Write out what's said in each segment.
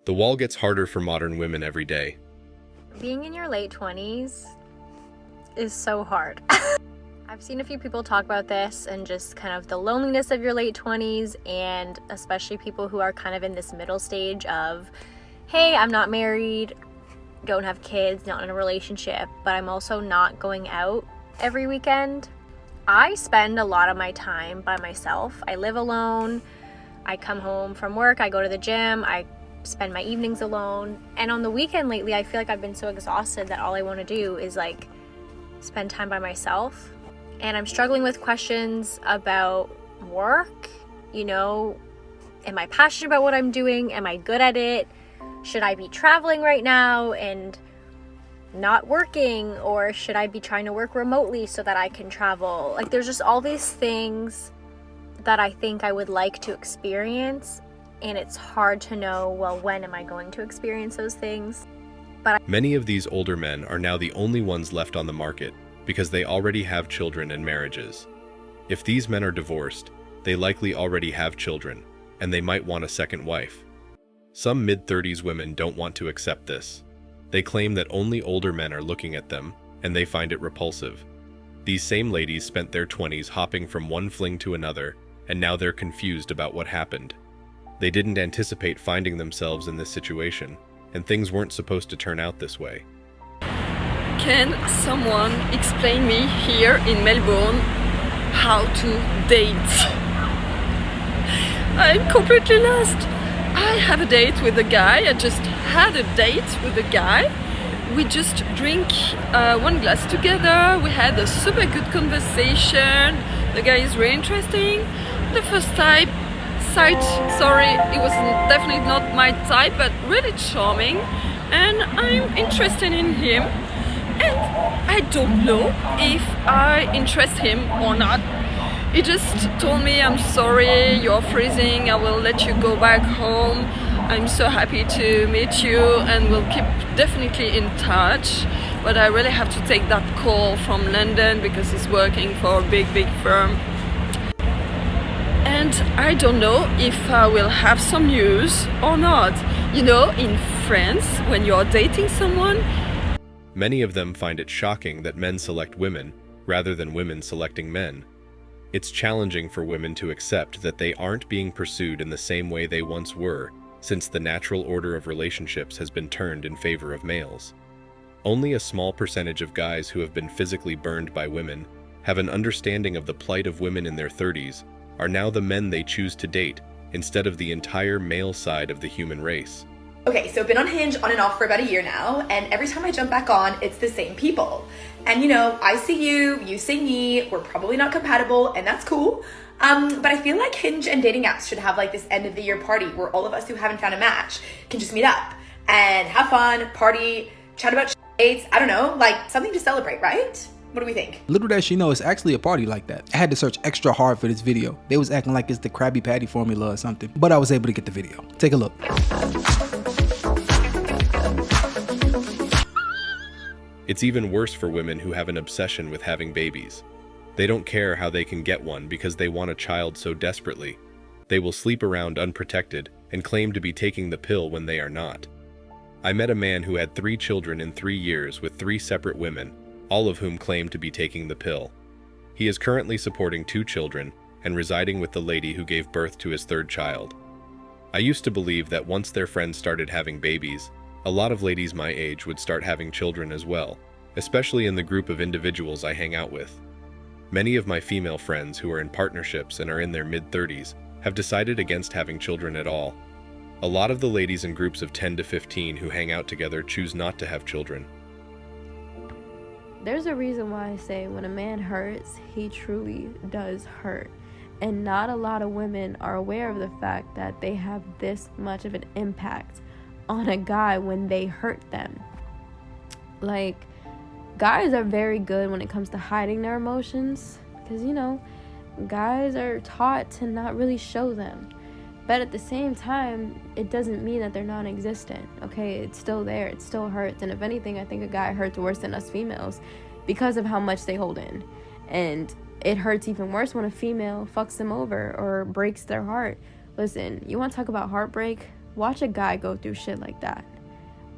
The wall gets harder for modern women every day. Being in your late 20s is so hard. I've seen a few people talk about this and just kind of the loneliness of your late 20s, and especially people who are kind of in this middle stage of, hey, I'm not married, don't have kids, not in a relationship, but I'm also not going out every weekend. I spend a lot of my time by myself. I live alone. I come home from work, I go to the gym, I spend my evenings alone. And on the weekend lately, I feel like I've been so exhausted that all I want to do is like spend time by myself. And I'm struggling with questions about work. You know, am I passionate about what I'm doing? Am I good at it? Should I be traveling right now and not working? Or should I be trying to work remotely so that I can travel? Like, there's just all these things that I think I would like to experience, and it's hard to know, well, when am I going to experience those things? Many of these older men are now the only ones left on the market because they already have children and marriages. If these men are divorced, they likely already have children, and they might want a second wife. Some mid-30s women don't want to accept this. They claim that only older men are looking at them, and they find it repulsive. These same ladies spent their 20s hopping from one fling to another, and now they're confused about what happened. They didn't anticipate finding themselves in this situation, and things weren't supposed to turn out this way. Can someone explain me here in Melbourne how to date? I'm completely lost. I have a date with a guy. I just had a date with a guy. We just drink one glass together. We had a super good conversation. The guy is really interesting. The first sight, sorry, it was definitely not my type, but really charming, and I'm interested in him, and I don't know if I interest him or not. He just told me, I'm sorry, you're freezing, I will let you go back home. I'm so happy to meet you, and we'll keep definitely in touch, but I really have to take that call from London because he's working for a big firm. And I don't know if I will have some news or not. You know, in France, when you're dating someone... Many of them find it shocking that men select women, rather than women selecting men. It's challenging for women to accept that they aren't being pursued in the same way they once were, since the natural order of relationships has been turned in favor of males. Only a small percentage of guys who have been physically burned by women, have an understanding of the plight of women in their 30s, are now the men they choose to date, instead of the entire male side of the human race. Okay, so I've been on Hinge on and off for about a year now, and every time I jump back on, it's the same people. And you know, I see you, you see me, we're probably not compatible, and that's cool. But I feel like Hinge and dating apps should have like this end of the year party where all of us who haven't found a match can just meet up and have fun, party, chat about dates, I don't know, like something to celebrate, right? What do we think? Little does she know, it's actually a party like that. I had to search extra hard for this video. They was acting like it's the Krabby Patty formula or something, but I was able to get the video. Take a look. It's even worse for women who have an obsession with having babies. They don't care how they can get one because they want a child so desperately. They will sleep around unprotected and claim to be taking the pill when they are not. I met a man who had 3 children in 3 years with 3 separate women, all of whom claimed to be taking the pill. He is currently supporting 2 children and residing with the lady who gave birth to his 3rd child. I used to believe that once their friends started having babies, a lot of ladies my age would start having children as well, especially in the group of individuals I hang out with. Many of my female friends who are in partnerships and are in their mid-30s have decided against having children at all. A lot of the ladies in groups of 10 to 15 who hang out together choose not to have children. There's a reason why I say when a man hurts, he truly does hurt. And not a lot of women are aware of the fact that they have this much of an impact on a guy when they hurt them. Like, guys are very good when it comes to hiding their emotions, because, you know, guys are taught to not really show them. But at the same time, it doesn't mean that they're non-existent, okay? It's still there, it still hurts, and if anything, I think a guy hurts worse than us females because of how much they hold in. And it hurts even worse when a female fucks them over or breaks their heart. Listen, you want to talk about heartbreak? Watch a guy go through shit like that.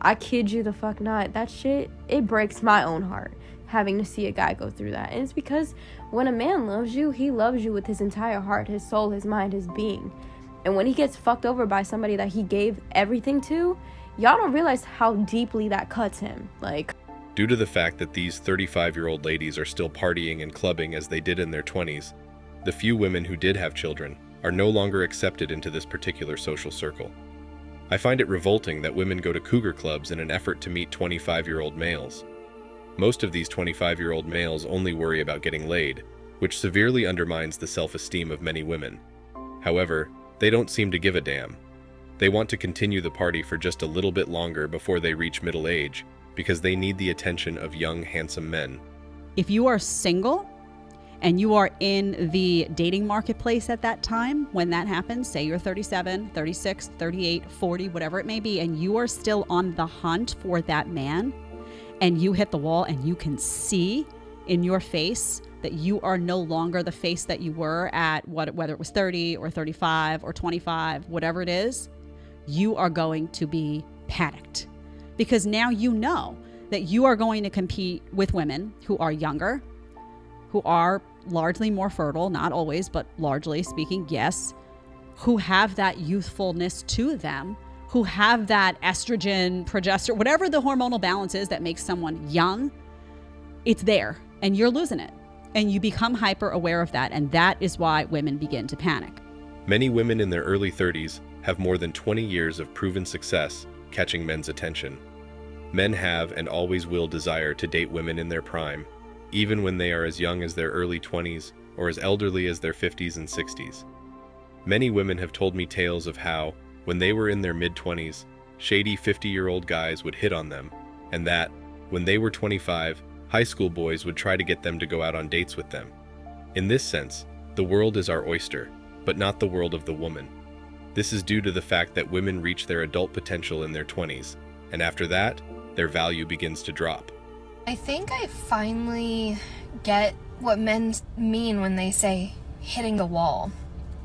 I kid you the fuck not. That shit, it breaks my own heart having to see a guy go through that. And it's because when a man loves you, he loves you with his entire heart, his soul, his mind, his being. And when he gets fucked over by somebody that he gave everything to, y'all don't realize how deeply that cuts him. Like, Due to the fact that these 35-year-old ladies are still partying and clubbing as they did in their 20s, the few women who did have children are no longer accepted into this particular social circle. I find it revolting that women go to cougar clubs in an effort to meet 25-year-old males. Most of these 25-year-old males only worry about getting laid, which severely undermines the self-esteem of many women. However, they don't seem to give a damn. They want to continue the party for just a little bit longer before they reach middle age, because they need the attention of young, handsome men. If you are single and you are in the dating marketplace at that time, when that happens, say you're 37, 36, 38, 40, whatever it may be, and you are still on the hunt for that man, and you hit the wall and you can see in your face that you are no longer the face that you were at whether it was 30 or 35 or 25, whatever it is, you are going to be panicked. Because now you know that you are going to compete with women who are younger, who are largely more fertile, not always, but largely speaking, yes, who have that youthfulness to them, who have that estrogen, progesterone, whatever the hormonal balance is that makes someone young, it's there and you're losing it. And you become hyper aware of that. And that is why women begin to panic. Many women in their early 30s have more than 20 years of proven success catching men's attention. Men have and always will desire to date women in their prime, even when they are as young as their early 20s or as elderly as their 50s and 60s. Many women have told me tales of how, when they were in their mid-20s, shady 50-year-old guys would hit on them, and that, when they were 25, high school boys would try to get them to go out on dates with them. In this sense, the world is our oyster, but not the world of the woman. This is due to the fact that women reach their adult potential in their 20s, and after that, their value begins to drop. I think I finally get what men mean when they say hitting the wall.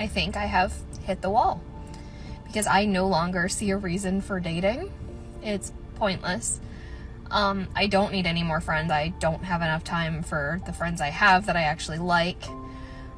I think I have hit the wall because I no longer see a reason for dating. It's pointless. I don't need any more friends. I don't have enough time for the friends I have that I actually like.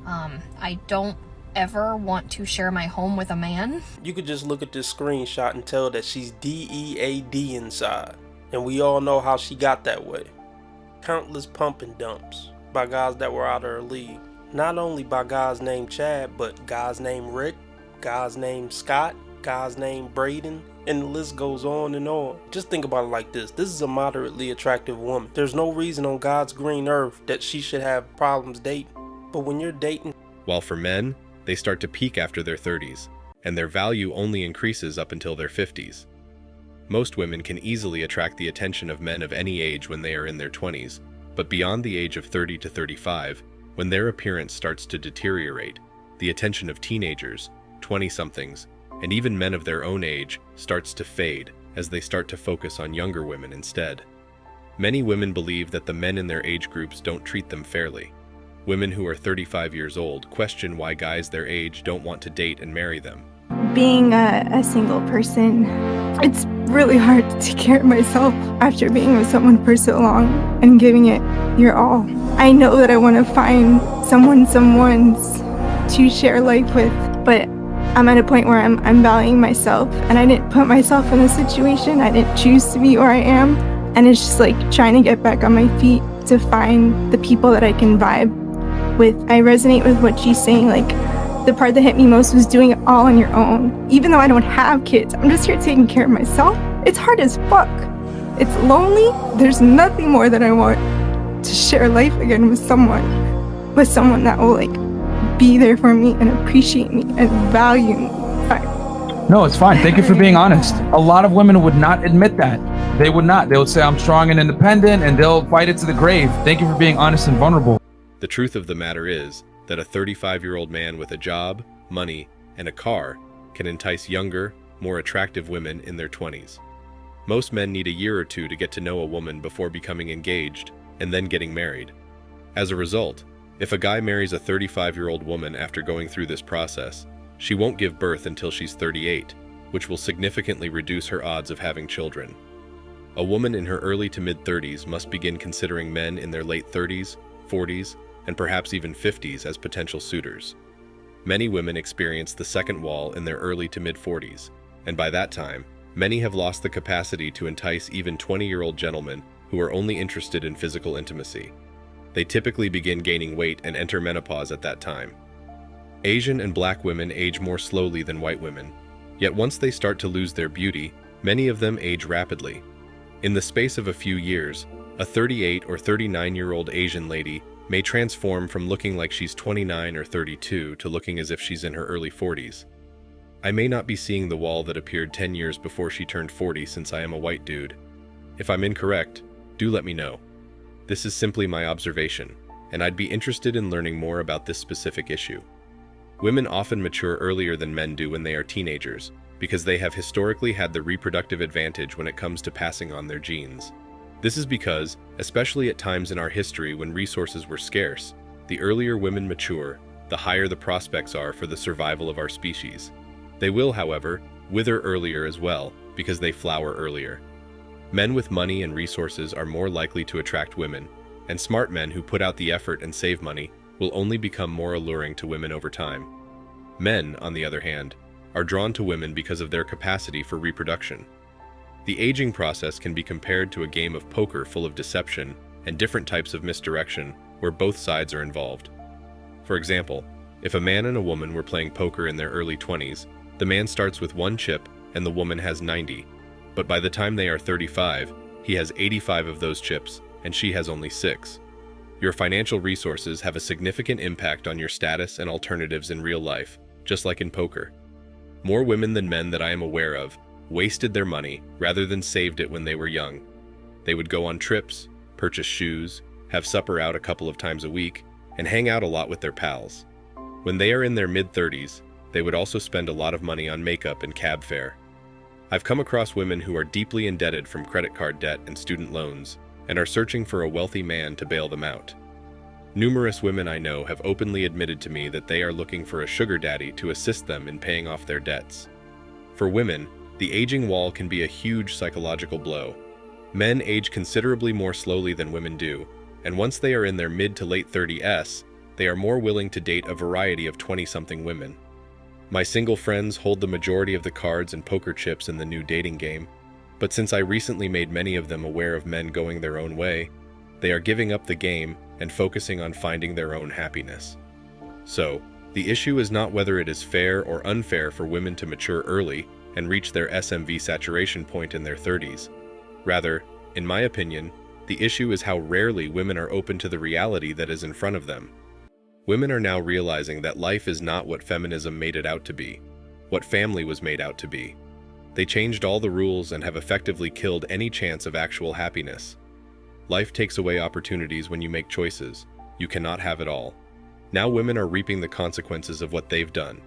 I don't ever want to share my home with a man. You could just look at this screenshot and tell that she's DEAD inside. And we all know how she got that way. Countless pump and dumps by guys that were out of her league. Not only by guys named Chad, but guys named Rick, guys named Scott, guys named Braden, and the list goes on and on. Just think about it like this. This is a moderately attractive woman. There's no reason on God's green earth that she should have problems dating. But when you're dating... While for men, they start to peak after their 30s, and their value only increases up until their 50s. Most women can easily attract the attention of men of any age when they are in their 20s, but beyond the age of 30 to 35, when their appearance starts to deteriorate, the attention of teenagers, 20-somethings, and even men of their own age starts to fade as they start to focus on younger women instead. Many women believe that the men in their age groups don't treat them fairly. Women who are 35 years old question why guys their age don't want to date and marry them. Being a single person, it's really hard to take care of myself after being with someone for so long and giving it your all. I know that I want to find someone's to share life with, but I'm at a point where I'm valuing myself, and I didn't put myself in this situation. I didn't choose to be where I am, and it's just like trying to get back on my feet to find the people that I can vibe with. I resonate with what she's saying, like the part that hit me most was doing it all on your own. Even though I don't have kids, I'm just here taking care of myself. It's hard as fuck. It's lonely. There's nothing more that I want to share life again with someone that will like be there for me and appreciate me and value me. No, it's fine. Thank you for being honest. A lot of women would not admit that. They would not. They would say, I'm strong and independent, and they'll fight it to the grave. Thank you for being honest and vulnerable. The truth of the matter is that a 35-year-old man with a job, money, and a car can entice younger, more attractive women in their 20s. Most men need a year or two to get to know a woman before becoming engaged and then getting married. As a result, if a guy marries a 35-year-old woman after going through this process, she won't give birth until she's 38, which will significantly reduce her odds of having children. A woman in her early to mid-30s must begin considering men in their late 30s, 40s, and perhaps even 50s as potential suitors. Many women experience the second wall in their early to mid-40s, and by that time, many have lost the capacity to entice even 20-year-old gentlemen who are only interested in physical intimacy. They typically begin gaining weight and enter menopause at that time. Asian and Black women age more slowly than white women, yet once they start to lose their beauty, many of them age rapidly. In the space of a few years, a 38 or 39-year-old Asian lady may transform from looking like she's 29 or 32 to looking as if she's in her early 40s. I may not be seeing the wall that appeared 10 years before she turned 40 since I am a white dude. If I'm incorrect, do let me know. This is simply my observation, and I'd be interested in learning more about this specific issue. Women often mature earlier than men do when they are teenagers, because they have historically had the reproductive advantage when it comes to passing on their genes. This is because, especially at times in our history when resources were scarce, the earlier women mature, the higher the prospects are for the survival of our species. They will, however, wither earlier as well, because they flower earlier. Men with money and resources are more likely to attract women, and smart men who put out the effort and save money will only become more alluring to women over time. Men, on the other hand, are drawn to women because of their capacity for reproduction. The aging process can be compared to a game of poker full of deception and different types of misdirection where both sides are involved. For example, if a man and a woman were playing poker in their early 20s, the man starts with 1 chip and the woman has 90, but by the time they are 35, he has 85 of those chips and she has only 6. Your financial resources have a significant impact on your status and alternatives in real life, just like in poker. More women than men that I am aware of wasted their money rather than saved it when they were young. They would go on trips, purchase shoes, have supper out a couple of times a week, and hang out a lot with their pals. When they are in their mid-30s, they would also spend a lot of money on makeup and cab fare. I've come across women who are deeply indebted from credit card debt and student loans, and are searching for a wealthy man to bail them out. Numerous women I know have openly admitted to me that they are looking for a sugar daddy to assist them in paying off their debts. For women, the aging wall can be a huge psychological blow. Men age considerably more slowly than women do, and once they are in their mid to late 30s, they are more willing to date a variety of 20-something women. My single friends hold the majority of the cards and poker chips in the new dating game, but since I recently made many of them aware of men going their own way, they are giving up the game and focusing on finding their own happiness. So, the issue is not whether it is fair or unfair for women to mature early and reach their SMV saturation point in their 30s. Rather, in my opinion, the issue is how rarely women are open to the reality that is in front of them. Women are now realizing that life is not what feminism made it out to be, what family was made out to be. They changed all the rules and have effectively killed any chance of actual happiness. Life takes away opportunities when you make choices. You cannot have it all. Now women are reaping the consequences of what they've done.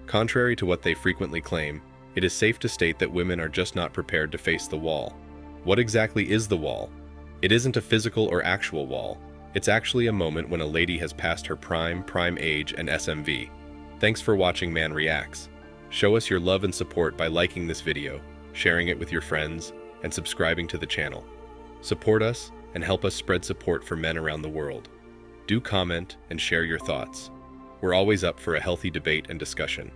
Contrary to what they frequently claim, it is safe to state that women are just not prepared to face the wall. What exactly is the wall? It isn't a physical or actual wall. It's actually a moment when a lady has passed her prime age, and SMV. Thanks for watching Man Reacts. Show us your love and support by liking this video, sharing it with your friends, and subscribing to the channel. Support us and help us spread support for men around the world. Do comment and share your thoughts. We're always up for a healthy debate and discussion.